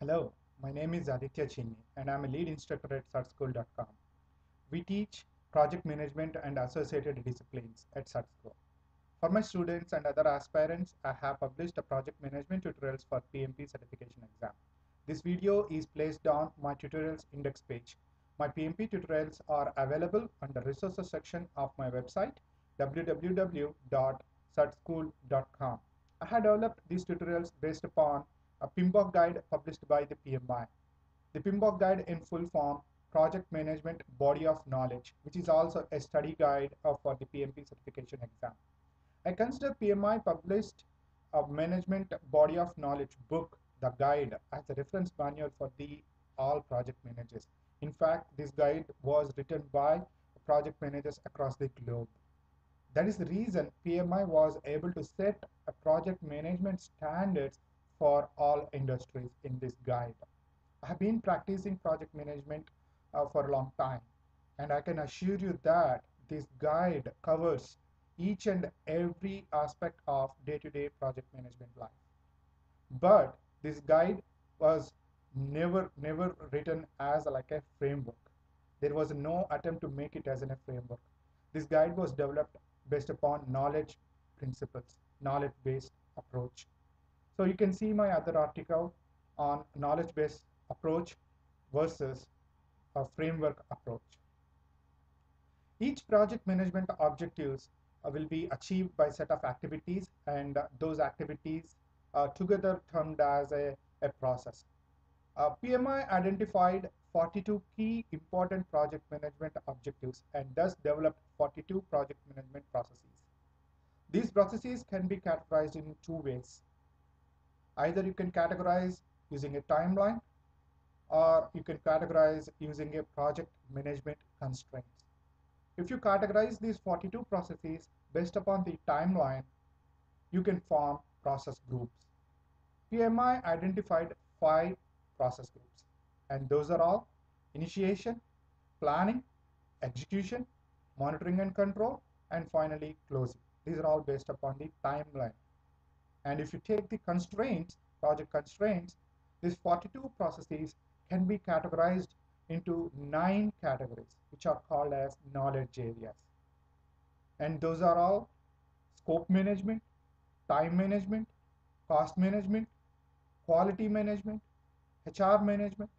Hello, my name is Aditya Chinni and I'm a lead instructor at certschool.com. We teach project management and associated disciplines at Certschool. For my students and other aspirants, I have published a project management tutorials for PMP certification exam. This video is placed on my tutorials index page. My PMP tutorials are available under resources section of my website www.certschool.com. I had developed these tutorials based upon a PMBOK guide published by the PMI. The PMBOK guide in full form, Project Management Body of Knowledge, which is also a study guide for the PMP certification exam. I consider PMI published a management body of knowledge book, the guide, as a reference manual for the all project managers. In fact, this guide was written by project managers across the globe. That is the reason PMI was able to set a project management standards for all industries in this guide. I have been practicing project management for a long time, and I can assure you that this guide covers each and every aspect of day-to-day project management life. But this guide was never written as like a framework. There was no attempt to make it as a framework. This guide was developed based upon knowledge principles, knowledge-based approach. So you can see my other article on knowledge-based approach versus a framework approach. Each project management objectives will be achieved by set of activities, and those activities together termed as a process. PMI identified 42 key important project management objectives and thus developed 42 project management processes. These processes can be categorized in two ways. Either you can categorize using a timeline, or you can categorize using a project management constraints. If you categorize these 42 processes based upon the timeline, you can form process groups. PMI identified 5 process groups, and those are all initiation, planning, execution, monitoring and control, and finally closing. These are all based upon the timeline. And if you take the constraints, project constraints, these 42 processes can be categorized into 9 categories, which are called as knowledge areas. And those are all scope management, time management, cost management, quality management, HR management,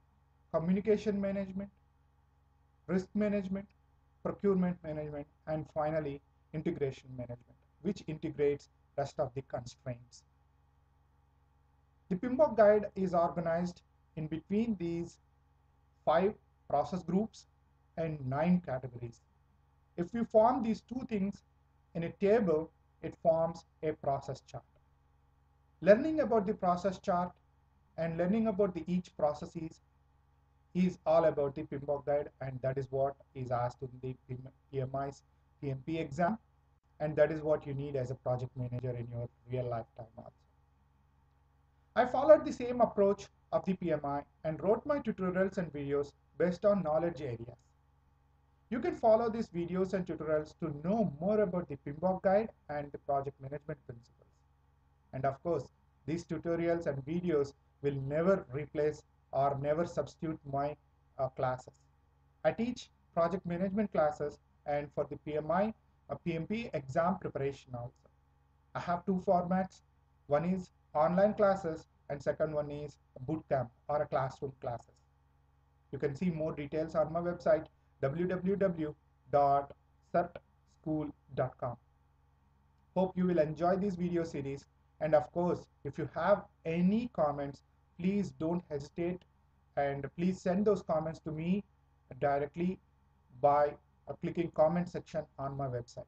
communication management, risk management, procurement management, and finally integration management, which integrates rest of the constraints. The PMBOK guide is organized in between these 5 process groups and 9 categories. If we form these two things in a table, it forms a process chart. Learning about the process chart and learning about the each processes is all about the PMBOK guide, and that is what is asked in the PMI's PMP exam, and that is what you need as a project manager in your real lifetime also. I followed the same approach of the PMI and wrote my tutorials and videos based on knowledge areas. You can follow these videos and tutorials to know more about the PMBOK guide and the project management principles. And of course, these tutorials and videos will never replace or never substitute my classes. I teach project management classes and for the PMI, PMP exam preparation also. I have two formats. One is online classes and second one is bootcamp or a classroom classes. You can see more details on my website www.certschool.com. Hope you will enjoy this video series, and of course if you have any comments, please don't hesitate and please send those comments to me directly by clicking comment section on my website.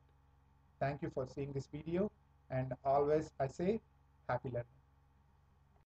Thank you for seeing this video, and always I say happy learning.